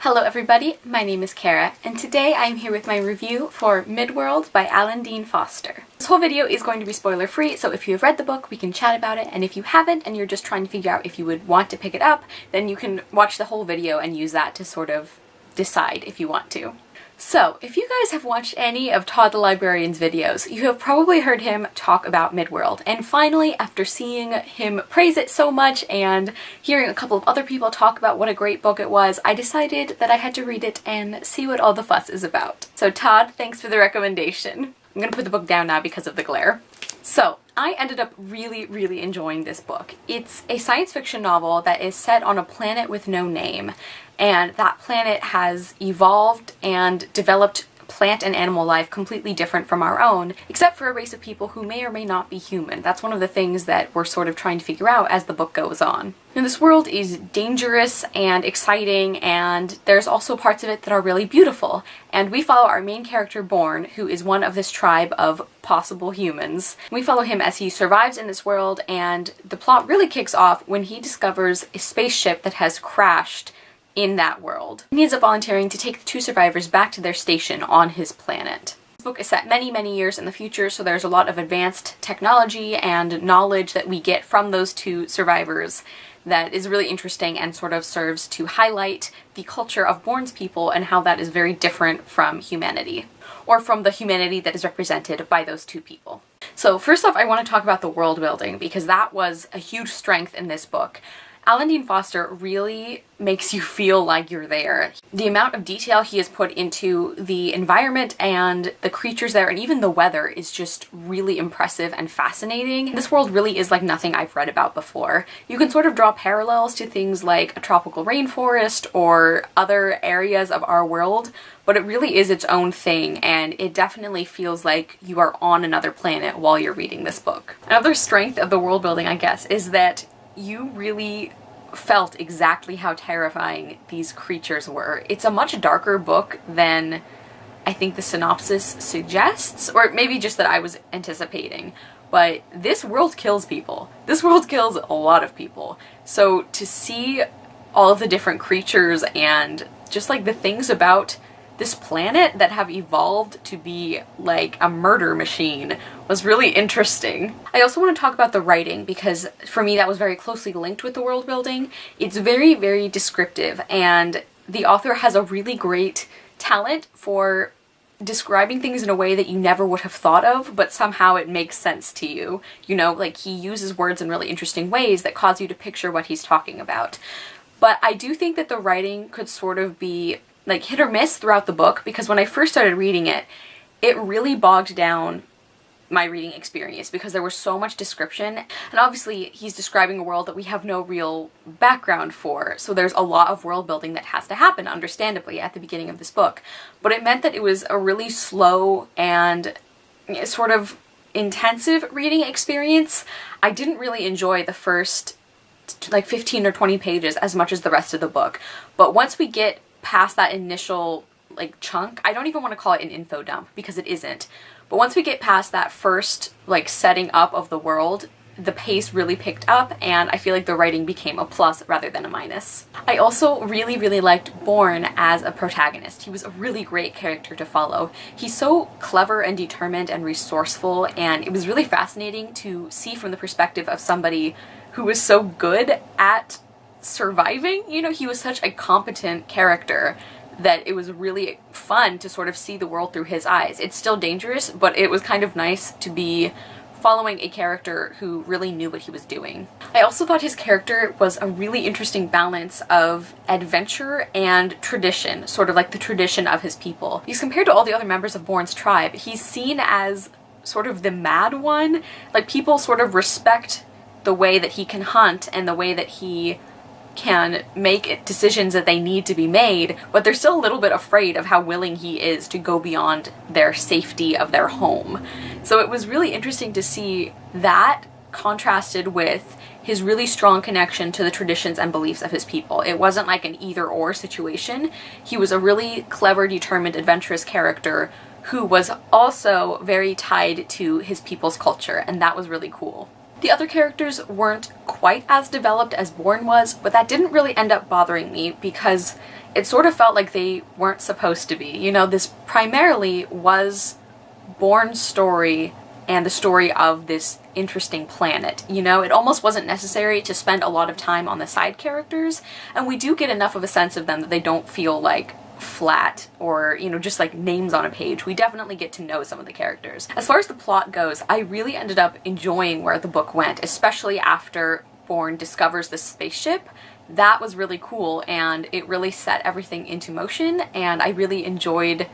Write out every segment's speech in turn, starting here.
Hello everybody, my name is Kara, and today I'm here with my review for Midworld by Alan Dean Foster. This whole video is going to be spoiler free, so if you have read the book, we can chat about it, and if you haven't and you're just trying to figure out if you would want to pick it up, then you can watch the whole video and use that to sort of decide if you want to. So, if you guys have watched any of Todd the Librarian's videos, you have probably heard him talk about Midworld, and finally, after seeing him praise it so much and hearing a couple of other people talk about what a great book it was, I decided that I had to read it and see what all the fuss is about. So Todd, thanks for the recommendation. I'm gonna put the book down now because of the glare. So, I ended up really enjoying this book. It's a science fiction novel that is set on a planet with no name, and that planet has evolved and developed plant and animal life completely different from our own, except for a race of people who may or may not be human. That's one of the things that we're sort of trying to figure out as the book goes on. And this world is dangerous and exciting, and there's also parts of it that are really beautiful. And we follow our main character, Born, who is one of this tribe of possible humans. We follow him as he survives in this world, and the plot really kicks off when he discovers a spaceship that has crashed in that world. He ends up volunteering to take the two survivors back to their station on his planet. This book is set many years in the future, so there's a lot of advanced technology and knowledge that we get from those two survivors that is really interesting and sort of serves to highlight the culture of Bourne's people and how that is very different from humanity, or from the humanity that is represented by those two people. So first off, I want to talk about the world building, because that was a huge strength in this book. Alan Dean Foster really makes you feel like you're there. The amount of detail he has put into the environment and the creatures there and even the weather is just really impressive and fascinating. This world really is like nothing I've read about before. You can sort of draw parallels to things like a tropical rainforest or other areas of our world, but it really is its own thing, and it definitely feels like you are on another planet while you're reading this book. Another strength of the world building, I guess, is that you really felt exactly how terrifying these creatures were. It's a much darker book than I think the synopsis suggests, or maybe just that I was anticipating. But this world kills people. This world kills a lot of people. So to see all of the different creatures and just like the things about this planet that have evolved to be like a murder machine was really interesting. I also want to talk about the writing, because for me that was very closely linked with the world building. It's very descriptive, and the author has a really great talent for describing things in a way that you never would have thought of, but somehow it makes sense to you. You know, like he uses words in really interesting ways that cause you to picture what he's talking about. But I do think that the writing could sort of be like hit or miss throughout the book, because when I first started reading it, it really bogged down my reading experience because there was so much description, and obviously he's describing a world that we have no real background for, so there's a lot of world building that has to happen, understandably, at the beginning of this book. But it meant that it was a really slow and sort of intensive reading experience. I didn't really enjoy the first like 15 or 20 pages as much as the rest of the book, but once we get past that initial like chunk, I don't even want to call it an info dump because it isn't, but once we get past that first like setting up of the world, the pace really picked up, and I feel like the writing became a plus rather than a minus. I also really liked Bourne as a protagonist. He was a really great character to follow. He's so clever and determined and resourceful, and it was really fascinating to see from the perspective of somebody who was so good at surviving. You know, he was such a competent character that it was really fun to sort of see the world through his eyes. It's still dangerous, but it was kind of nice to be following a character who really knew what he was doing. I also thought his character was a really interesting balance of adventure and tradition, sort of like the tradition of his people. Because compared to all the other members of Bourne's tribe, he's seen as sort of the mad one. Like, people sort of respect the way that he can hunt and the way that he can make decisions that they need to be made, but they're still a little bit afraid of how willing he is to go beyond their safety of their home. So it was really interesting to see that contrasted with his really strong connection to the traditions and beliefs of his people. It wasn't like an either-or situation. He was a really clever, determined, adventurous character who was also very tied to his people's culture, and that was really cool. The other characters weren't quite as developed as Bourne was, but that didn't really end up bothering me because it sort of felt like they weren't supposed to be. You know, this primarily was Bourne's story and the story of this interesting planet. You know, it almost wasn't necessary to spend a lot of time on the side characters, and we do get enough of a sense of them that they don't feel like flat or, you know, just like names on a page. We definitely get to know some of the characters. As far as the plot goes, I really ended up enjoying where the book went, especially after Bourne discovers the spaceship. That was really cool, and it really set everything into motion, and I really enjoyed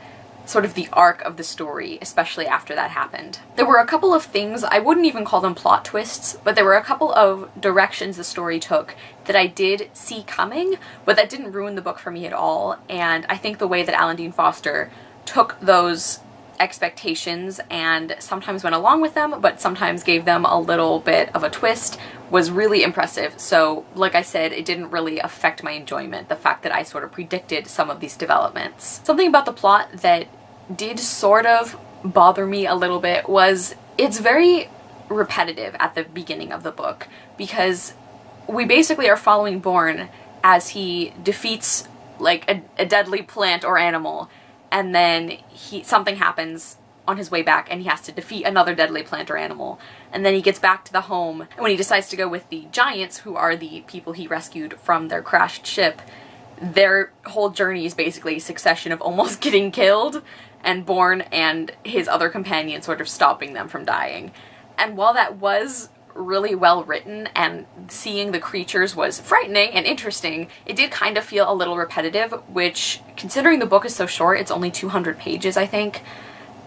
sort of the arc of the story, especially after that happened. There were a couple of things, I wouldn't even call them plot twists, but there were a couple of directions the story took that I did see coming, but that didn't ruin the book for me at all, and I think the way that Alan Dean Foster took those expectations and sometimes went along with them, but sometimes gave them a little bit of a twist, was really impressive. So, like I said, it didn't really affect my enjoyment, the fact that I sort of predicted some of these developments. Something about the plot that did sort of bother me a little bit was it's very repetitive at the beginning of the book, because we basically are following Bourne as he defeats like a deadly plant or animal, and then something happens on his way back and he has to defeat another deadly plant or animal, and then he gets back to the home, and when he decides to go with the giants, who are the people he rescued from their crashed ship, their whole journey is basically a succession of almost getting killed and Bourne and his other companion sort of stopping them from dying. And while that was really well written and seeing the creatures was frightening and interesting, it did kind of feel a little repetitive, which, considering the book is so short, it's only 200 pages, I think,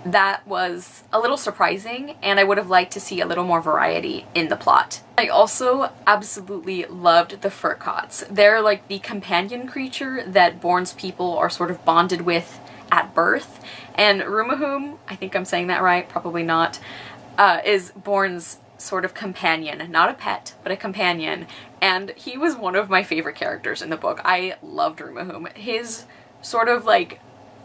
that was a little surprising, and I would have liked to see a little more variety in the plot. I also absolutely loved the furcots. They're like the companion creature that Bourne's people are sort of bonded with at birth, and Rumahum, I think I'm saying that right, probably not, is Bourne's sort of companion. Not a pet, but a companion, and he was one of my favorite characters in the book. I loved Rumahum. His sort of like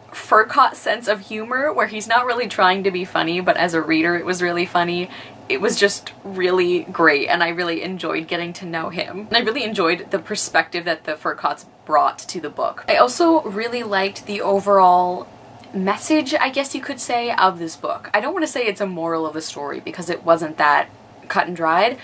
furcot sense of humor, where he's not really trying to be funny, but as a reader it was really funny. It was just really great, and I really enjoyed getting to know him. And I really enjoyed the perspective that the furcots brought to the book. I also really liked the overall message, I guess you could say, of this book. I don't want to say it's a moral of the story, because it wasn't that cut and dried,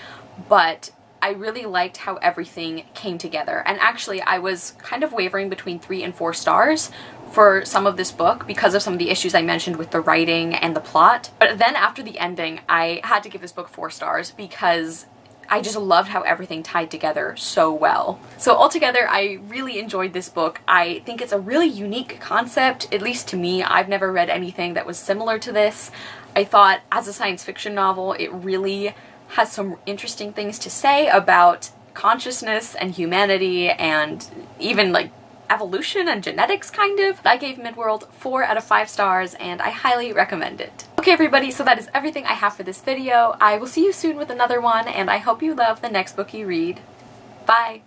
but I really liked how everything came together. And actually, I was kind of wavering between 3 and 4 stars for some of this book because of some of the issues I mentioned with the writing and the plot. But then after the ending, I had to give this book 4 stars because I just loved how everything tied together so well. So altogether, I really enjoyed this book. I think it's a really unique concept, at least to me. I've never read anything that was similar to this. I thought, as a science fiction novel, it really has some interesting things to say about consciousness and humanity and even like evolution and genetics, kind of. I gave Midworld 4 out of 5 stars, and I highly recommend it. Okay everybody, so that is everything I have for this video. I will see you soon with another one, and I hope you love the next book you read. Bye!